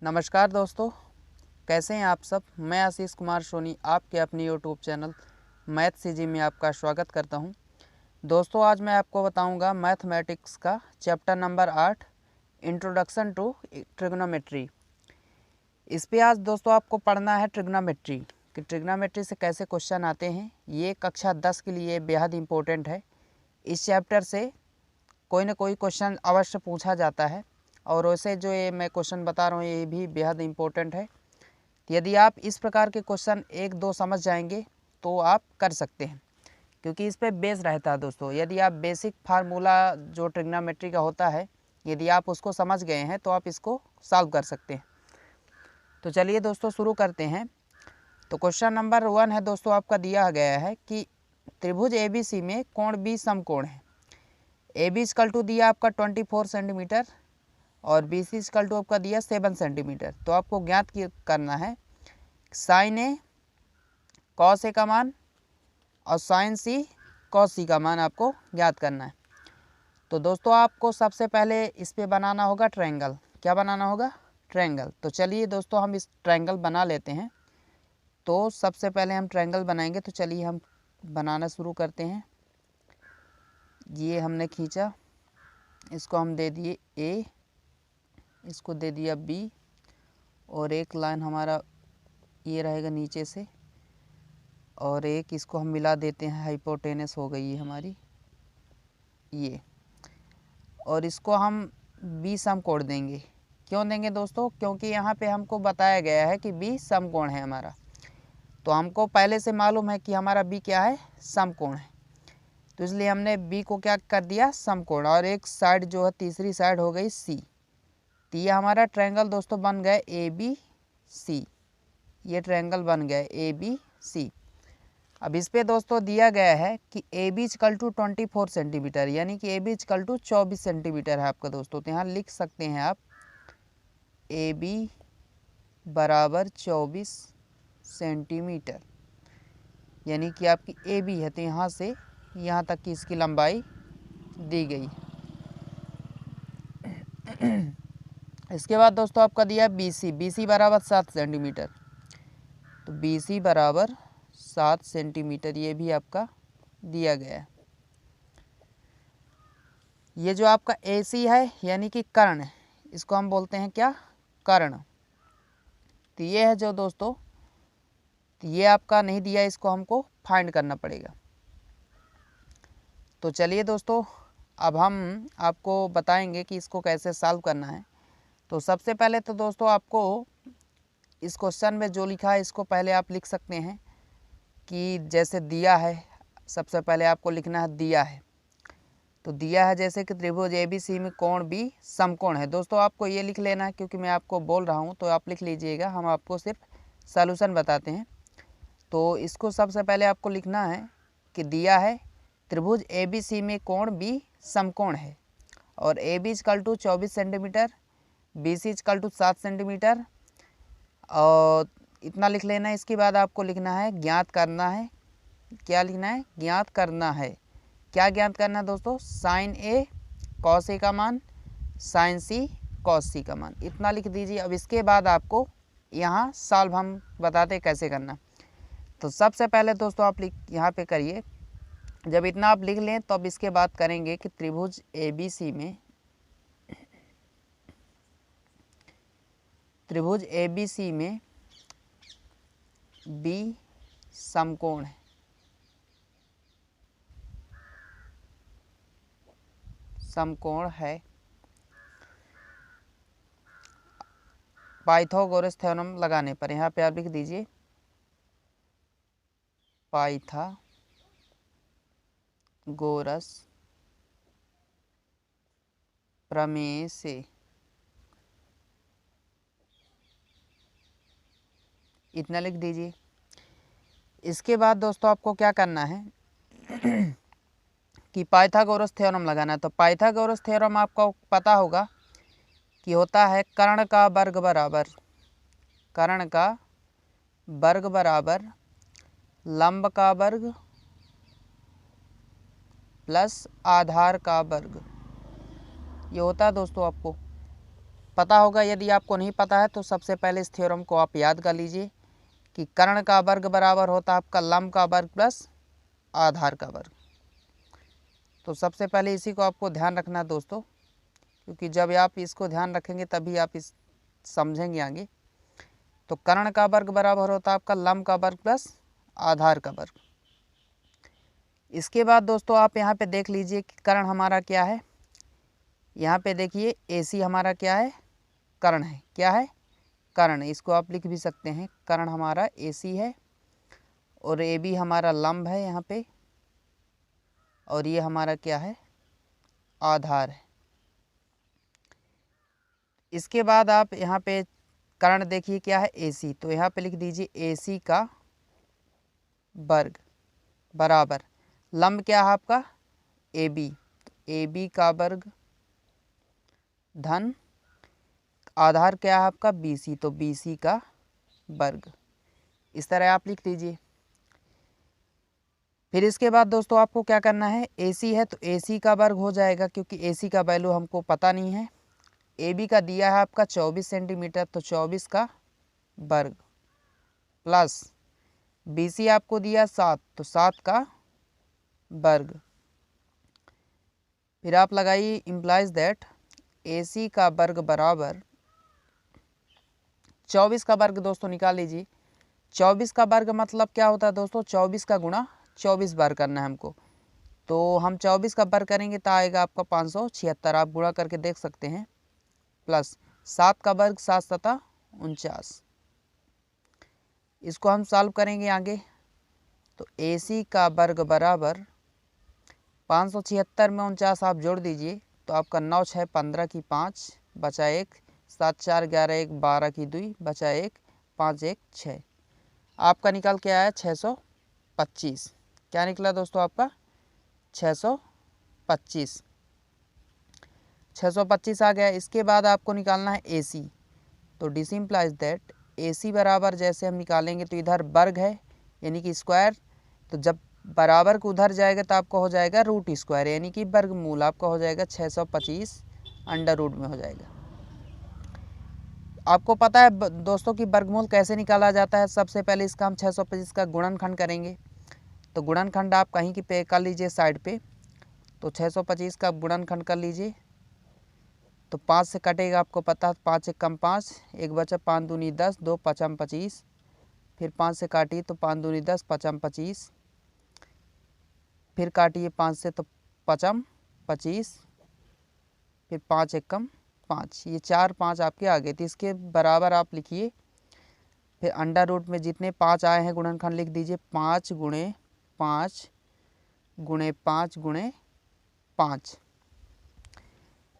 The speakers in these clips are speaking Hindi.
नमस्कार दोस्तों, कैसे हैं आप सब। मैं आशीष कुमार सोनी आपके अपने यूट्यूब चैनल मैथ सीजी में आपका स्वागत करता हूं। दोस्तों, आज मैं आपको बताऊंगा मैथमेटिक्स का chapter number 8 introduction to trigonometry. इस पे आज दोस्तों आपको पढ़ना है ट्रिग्नोमेट्री कि ट्रिग्नोमेट्री से कैसे क्वेश्चन आते हैं। ये कक्षा 10 के लिए बेहद इम्पोर्टेंट है। इस चैप्टर से कोई ना कोई क्वेश्चन अवश्य पूछा जाता है और वैसे जो ये मैं क्वेश्चन बता रहा हूँ ये भी बेहद इम्पोर्टेंट है। यदि आप इस प्रकार के क्वेश्चन एक दो समझ जाएंगे तो आप कर सकते हैं, क्योंकि इस पे बेस रहता है दोस्तों। यदि आप बेसिक फार्मूला जो ट्रिग्नोमेट्री का होता है यदि आप उसको समझ गए हैं तो आप इसको सॉल्व कर सकते हैं। तो चलिए दोस्तों शुरू करते हैं। तो क्वेश्चन नंबर 1 है दोस्तों, आपका दिया गया है कि त्रिभुज ABC में कोण B समकोण है। AB इक्वल टू दिया आपका 24 सेंटीमीटर और BC इक्वल टू आपका दिया 7 सेंटीमीटर। तो आपको ज्ञात करना है साइन A कॉस A का मान और साइन C कॉस C का मान आपको ज्ञात करना है। तो दोस्तों आपको सबसे पहले इस पे बनाना होगा ट्रायंगल। क्या बनाना होगा? ट्रायंगल। तो चलिए दोस्तों हम इस ट्रायंगल बना लेते हैं। तो सबसे पहले हम ट्रायंगल बनाएंगे। तो चलिए हम बनाना शुरू करते हैं। ये हमने खींचा, इसको हम दे दिए A, इसको दे दिया B और एक लाइन हमारा ये रहेगा नीचे से और एक इसको हम मिला देते हैं, हाइपोटेनस हो गई है हमारी ये। और इसको हम B समकोण देंगे। क्यों देंगे दोस्तों? क्योंकि यहाँ पे हमको बताया गया है कि B समकोण है हमारा। तो हमको पहले से मालूम है कि हमारा B क्या है? समकोण है। तो इसलिए हमने B को क्या कर दिया? समकोण। और एक साइड जो है तीसरी साइड हो गई C। तो ये हमारा ट्रायंगल दोस्तों बन गए ABC। ये ट्रायंगल बन गए ABC। अब इस पे दोस्तों दिया गया है कि AB इक्वल टू 24 सेंटीमीटर, यानी कि AB इक्वल टू 24 सेंटीमीटर है आपका दोस्तों। तो यहाँ लिख सकते हैं आप AB बराबर 24 सेंटीमीटर, यानी कि आपकी AB है तो यहाँ से यहाँ तक की इसकी लंबाई दी गई। इसके बाद दोस्तों आपका दिया BC बराबर 7 सेंटीमीटर। तो BC बराबर 7 सेंटीमीटर ये भी आपका दिया गया है। ये जो आपका AC है यानी कि कर्ण, इसको हम बोलते हैं क्या? कर्ण। तो ये है जो दोस्तों, तो ये आपका नहीं दिया, इसको हमको फाइंड करना पड़ेगा। तो चलिए दोस्तों अब हम आपको बताएंगे कि इसको कैसे सॉल्व करना है। तो सबसे पहले तो दोस्तों आपको इस क्वेश्चन में जो लिखा है इसको पहले आप लिख सकते हैं कि जैसे दिया है, सबसे पहले आपको लिखना है दिया है। तो दिया है जैसे कि त्रिभुज ABC में कोण B समकोण है। दोस्तों आपको ये लिख लेना है, क्योंकि मैं आपको बोल रहा हूँ तो आप लिख लीजिएगा, हम आपको सिर्फ सॉल्यूशन बताते हैं। तो इसको सबसे पहले आपको लिखना है कि दिया है त्रिभुज ABC में कोण B समकोण है और AB equal to 24 centimetre, BC equal to 7 centimetre और इतना लिख लेना है। इसके बाद आपको लिखना है ज्ञात करना है। क्या लिखना है? ज्ञात करना है। क्या ज्ञात करना है दोस्तों? साइन A कॉस A का मान, साइन C कॉस C का मान। इतना लिख दीजिए। अब इसके बाद आपको यहाँ सॉल्व हम बताते कैसे करना। तो सबसे पहले दोस्तों आप यहाँ पे करिए। जब इतना आप लिख लें तो अब इसके बाद करेंगे कि त्रिभुज ABC में B समकोण है। समकोण है। पाइथागोरस थ्योरम लगाने पर यहाँ पे आप लिख दीजिए पाइथागोरस प्रमेय से इतना लिख दीजिए। इसके बाद दोस्तों आपको क्या करना है कि पाइथागोरस थ्योरम लगाना है। तो पाइथागोरस थ्योरम आपको पता होगा कि होता है कर्ण का वर्ग बराबर लंब का वर्ग प्लस आधार का वर्ग। ये होता है दोस्तों आपको पता होगा। यदि आपको नहीं पता है तो सबसे पहले इस थ्योरम को आप याद कर लीजिए कि कर्ण का वर्ग बराबर होता है आपका लंब का वर्ग प्लस आधार का वर्ग। तो सबसे पहले इसी को आपको ध्यान रखना है दोस्तों, क्योंकि जब आप इसको ध्यान रखेंगे तभी आप इस समझेंगे आगे। तो कर्ण का वर्ग बराबर होता है आपका लंब का वर्ग प्लस आधार का वर्ग। इसके बाद दोस्तों आप यहाँ पे देख लीजिए कि कर्ण हमारा क्या है। यहाँ पे देखिए AC हमारा क्या है, कर्ण है। क्या है, कर्ण। इसको आप लिख भी सकते हैं, कर्ण हमारा AC है और AB हमारा लंब है यहाँ पे, और ये हमारा क्या है, आधार है। इसके बाद आप यहाँ पे कर्ण देखिए क्या है, AC। तो यहाँ पे लिख दीजिए AC का वर्ग बराबर लंब क्या है आपका, AB। तो AB का वर्ग धन आधार क्या है आपका, BC। तो BC का वर्ग। इस तरह आप लिख दीजिए। फिर इसके बाद दोस्तों आपको क्या करना है, AC है तो AC का वर्ग हो जाएगा, क्योंकि AC का वैल्यू हमको पता नहीं है। AB का दिया है आपका 24 सेंटीमीटर, तो 24 का वर्ग प्लस BC आपको दिया 7, तो 7 का वर्ग। फिर आप लगाइए इम्प्लाइज दैट AC का वर्ग बराबर 24 का वर्ग। दोस्तों निकाल लीजिए, 24 का वर्ग मतलब क्या होता है दोस्तों, 24 का गुणा 24 बार करना है हमको। तो हम 24 का वर्ग करेंगे तो आएगा आपका 576, आप गुणा करके देख सकते हैं, प्लस 7 का वर्ग 7 सता 49। इसको हम सॉल्व करेंगे आगे। तो AC का वर्ग बराबर 576 में 49 आप जोड़ दीजिए तो आपका 9 6 15 की 5 बचा 1, 7 4 11 1 12 की 2 बचा 1, 5 1 6। आपका निकल के आया 625। क्या निकला दोस्तों आपका, 625। 625 आ गया। इसके बाद आपको निकालना है AC। तो दिस इम्प्लाइज दैट AC बराबर जैसे हम निकालेंगे तो इधर वर्ग है यानी कि स्क्वायर, तो जब बराबर को उधर जाएगा तो आपका हो जाएगा रूट स्क्वायर यानी कि वर्गमूल आपका हो जाएगा 625 अंडर रूट में हो जाएगा। आपको पता है दोस्तों कि वर्गमूल कैसे निकाला जाता है। सबसे पहले इसका हम 625 का गुणनखंड करेंगे। तो गुणनखंड आप कहीं की पे कर लीजिए साइड पे। तो 625 का गुणनखंड कर लीजिए तो 5 से कटेगा, आपको पता है 5 एक कम 5, एक बचा 5 दूनी 10, 2 पचम 25। फिर 5 से काटिए तो 5 दूनी 10 पचम 25। फिर काटिए 5 से तो पचम 25। फिर 5 एक कम 5, ये 4 5 आपके आ गए। तो इसके बराबर आप लिखिए। फिर अंडर रूट में जितने 5 आए हैं गुणनखंड लिख दीजिए, 5 गुणे 5 गुणे 5 गुणे 5।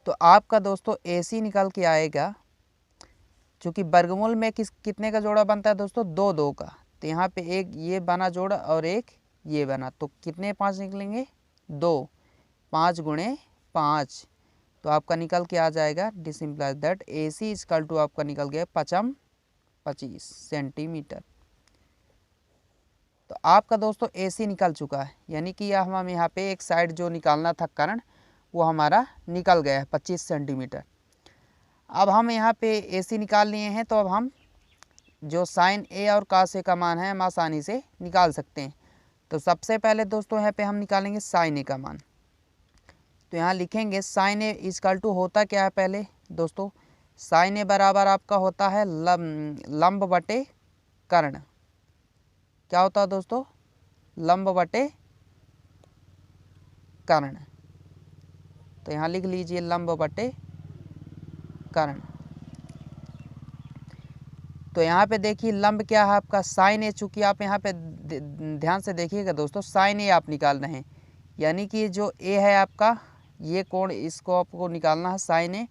तो आपका दोस्तों AC निकल के आएगा, चूँकि वर्गमूल में कितने का जोड़ा बनता है दोस्तों, 2 2 का। तो यहाँ पे एक ये बना जोड़ा और एक ये बना, तो कितने 5 निकलेंगे, 2। 5 गुणे 5, तो आपका निकल के आ जाएगा this implies that AC equal to आपका निकल गया 25 सेंटीमीटर। तो आपका दोस्तों AC निकल चुका है, यानी कि यह हम यहाँ पे एक साइड जो निकालना था कर्ण वो हमारा निकल गया है 25 सेंटीमीटर। अब हम यहाँ पे AC निकाल लिए हैं, तो अब हम जो साइन A और cos A का मान है हम आसानी से निकाल सकते हैं। तो सबसे पहले दोस्तों यहाँ पे हम निकालेंगे साइन A का मान। तो यहाँ लिखेंगे साइन A इक्वल टू होता क्या है पहले दोस्तों, साइन A बराबर आपका होता है लंब बटे कर्ण। क्या होता है दोस्तों, लंब बटे कर्ण। तो यहाँ लिख लीजिए लंब बटे कर्ण। तो यहाँ पे देखिए लंब क्या है आपका साइन A, चूँकि आप यहाँ पे ध्यान से देखिएगा दोस्तों, साइन A आप निकाल रहे हैं, यानी कि जो A है आपका ये कोण, इसको आपको निकालना है साइन A।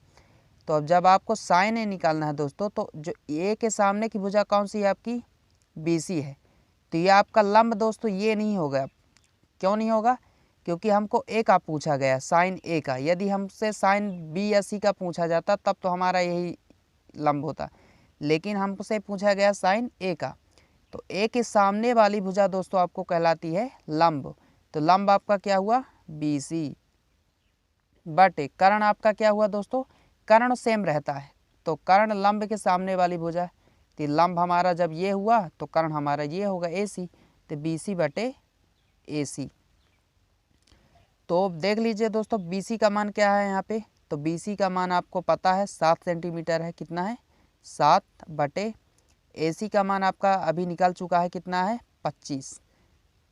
तो अब जब आपको साइन A निकालना है दोस्तों, तो जो A के सामने की भुजा कौन सी है आपकी, BC है। तो ये आपका लंब दोस्तों ये नहीं होगा। क्यों नहीं होगा, क्योंकि हमको A का पूछा गया साइन A का। यदि हमसे साइन B या C का पूछा जाता तब तो हमारा यही लंब होता, लेकिन हमसे पूछा गया साइन A का। तो A के सामने वाली भुजा दोस्तों आपको कहलाती है लंब। तो लंब आपका क्या हुआ, BC बटे कर्ण आपका क्या हुआ दोस्तों, कर्ण सेम रहता है, तो कर्ण लंब के सामने वाली भुजा है, तो लंब हमारा जब ये हुआ तो कर्ण हमारा ये होगा AC, तो BC बटे AC। तो देख लीजिए दोस्तों BC का मान क्या है यहाँ पे, तो BC का मान आपको पता है 7 सेंटीमीटर है, कितना है 7 बटे AC का मान आपका अभी निकल चुका है, कितना है 25,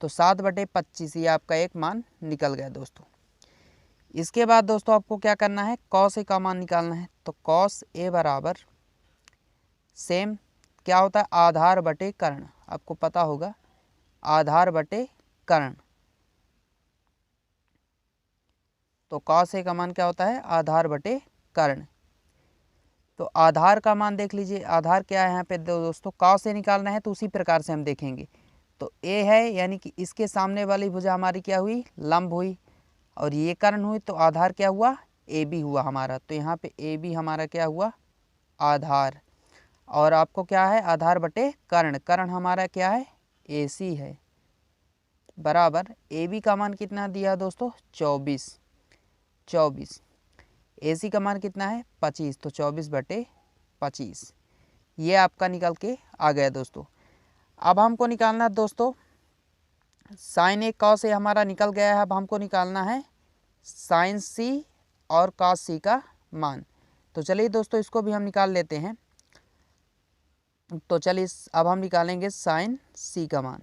तो 7 बटे 25 ये आपका एक मान निकल गया दोस्तों। इसके बाद दोस्तों आपको क्या करना है, कॉस ए का मान निकालना है, तो कॉस ए बराबर सेम क्या होता है आधार बटे कर्ण, आपको पता होगा आधार बटे कर्ण। तो कॉस ए का मान क्या होता है आधार बटे कर्ण। तो आधार का मान देख लीजिए, आधार क्या है यहाँ पे दोस्तों, कॉस ए निकालना है तो उसी प्रकार से हम देखेंगे। तो ए है यानी कि इसके सामने वाली भुजा हमारी क्या हुई लंब हुई, और ये कर्ण हुई, तो आधार क्या हुआ ए बी हुआ हमारा। तो यहाँ पे ए बी हमारा क्या हुआ आधार, और आपको क्या है आधार बटे कर्ण, कर्ण हमारा क्या है ए सी है, बराबर ए बी का मान कितना दिया दोस्तों 24, ए सी का मान कितना है 25, तो 24 बटे 25 ये आपका निकल के आ गया दोस्तों। अब हमको निकालना है दोस्तों साइन ए कॉस ए हमारा निकल गया है, अब हमको निकालना है साइन सी और कॉस सी का मान। तो चलिए दोस्तों इसको भी हम निकाल लेते हैं। तो चलिए अब हम निकालेंगे साइन सी का मान,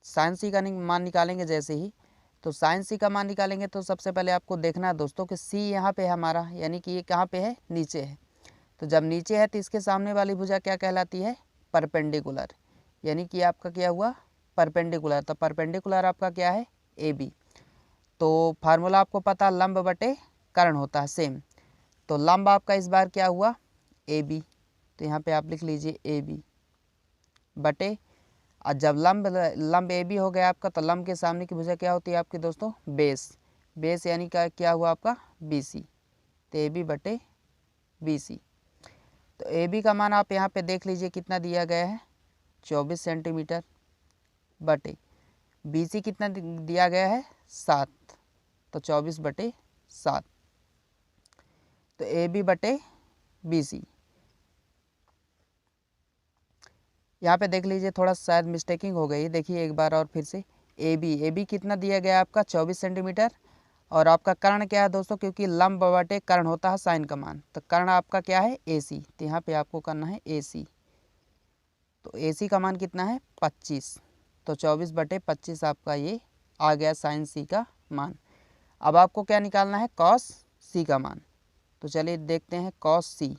साइन सी का मान निकालेंगे जैसे ही, तो साइन सी का मान निकालेंगे तो सबसे पहले आपको देखना है दोस्तों कि सी यहाँ पे है हमारा, यानी कि ये कहाँ पे है नीचे है। तो जब नीचे है तो इसके सामने वाली भुजा क्या कहलाती है परपेंडिकुलर, यानी कि आपका क्या हुआ परपेंडिकुलर। तो परपेंडिकुलर आपका क्या है ए बी। तो फार्मूला आपको पता लंब बटे कर्ण होता है सेम, तो लंब आपका इस बार क्या हुआ ए बी, तो यहाँ पे आप लिख लीजिए ए बी बटे, और जब लंब ए बी हो गया आपका, तो लंब के सामने की भुजा क्या होती है आपकी दोस्तों बेस, बेस यानी क्या हुआ आपका बी सी, तो ए बी बटे बी सी। तो ए बी का मान आप यहाँ पे देख लीजिए कितना दिया गया है 24 सेंटीमीटर, बटे बी सी कितना दिया गया है 7, तो 24 बटे 7, तो ए बी बटे बी सी। यहाँ पे देख लीजिए थोड़ा शायद मिस्टेकिंग हो गई, देखिए एक बार और फिर से ए बी कितना दिया गया है आपका 24 सेंटीमीटर, और आपका कर्ण क्या है दोस्तों, क्योंकि लंब बटे कर्ण होता है साइन का मान, तो कर्ण आपका क्या है ए सी, तो यहाँ पे आपको करना है ए सी। तो ए सी का मान कितना है 25, तो 24 बटे 25 आपका ये आ गया साइन सी का मान। अब आपको क्या निकालना है कॉस सी का मान, तो चलिए देखते हैं कॉस सी।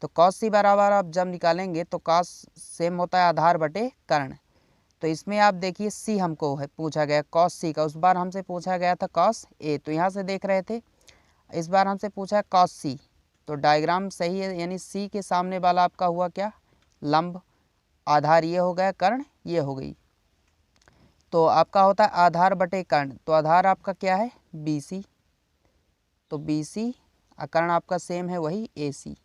तो कॉस सी बराबर आप जब निकालेंगे तो कॉस सेम होता है आधार बटे कर्ण। तो इसमें आप देखिए सी हमको है पूछा गया कॉस सी का, उस बार हमसे पूछा गया था कॉस ए, तो यहाँ से देख रहे थे, इस बार हमसे पूछा है कॉस सी। तो डायग्राम सही है, यानी सी के सामने वाला आपका हुआ क्या लंब, आधार ये हो गया कर्ण ये हो गई, तो आपका होता है आधार बटे कर्ण, तो आधार आपका क्या है बी सी, तो बी सी, कर्ण आपका सेम है वही ए सी,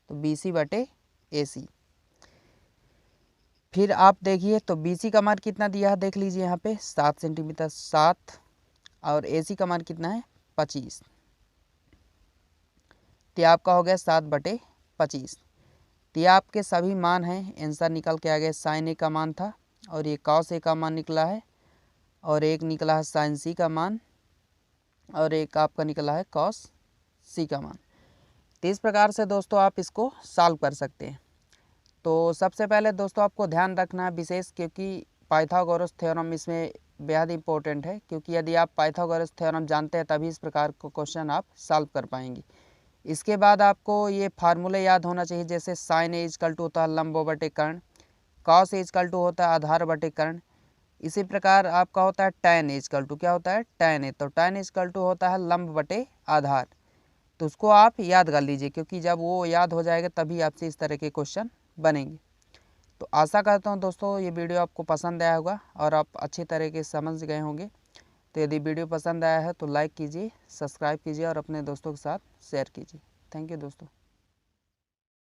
तो बी सी बटे ए सी। फिर आप देखिए तो बी सी का मान कितना दिया है देख लीजिए यहाँ पे 7 सेंटीमीटर 7, और ए सी का मान कितना है 25, तो आपका हो गया 7 बटे 25। तो ये आपके सभी मान हैं, आंसर निकल के आ गया साइन ए का मान था, और ये कॉस ए का मान निकला है, और एक निकला है साइन सी का मान, और एक आपका निकला है कॉस सी का मान। तो इस प्रकार से दोस्तों आप इसको सॉल्व कर सकते हैं। तो सबसे पहले दोस्तों आपको ध्यान रखना है विशेष, क्योंकि पाइथागोरस थ्योरम इसमें बेहद इंपॉर्टेंट है, क्योंकि यदि आप पाइथागोरस थ्योरम जानते हैं तभी इस प्रकार को क्वेश्चन आप सॉल्व कर पाएंगे। इसके बाद आपको ये फार्मूले याद होना चाहिए, जैसे साइन ए इजकल टू होता है लंब बटे कर्ण, कॉस ए इजकल टू होता है आधार बटे कर्ण, इसी प्रकार आपका होता है टैन ए इजकल टू क्या होता है टैन ए, तो टैन इजकल टू होता है लंब बटे आधार। तो उसको आप याद कर लीजिए, क्योंकि जब वो याद हो जाएगा तभी आपसे इस तरह के क्वेश्चन बनेंगे। तो आशा करता हूँ दोस्तों ये वीडियो आपको पसंद आया होगा और आप अच्छी तरीके से समझ गए होंगे। तो यदि वीडियो पसंद आया है तो लाइक कीजिए, सब्सक्राइब कीजिए और अपने दोस्तों के साथ शेयर कीजिए। थैंक यू दोस्तों।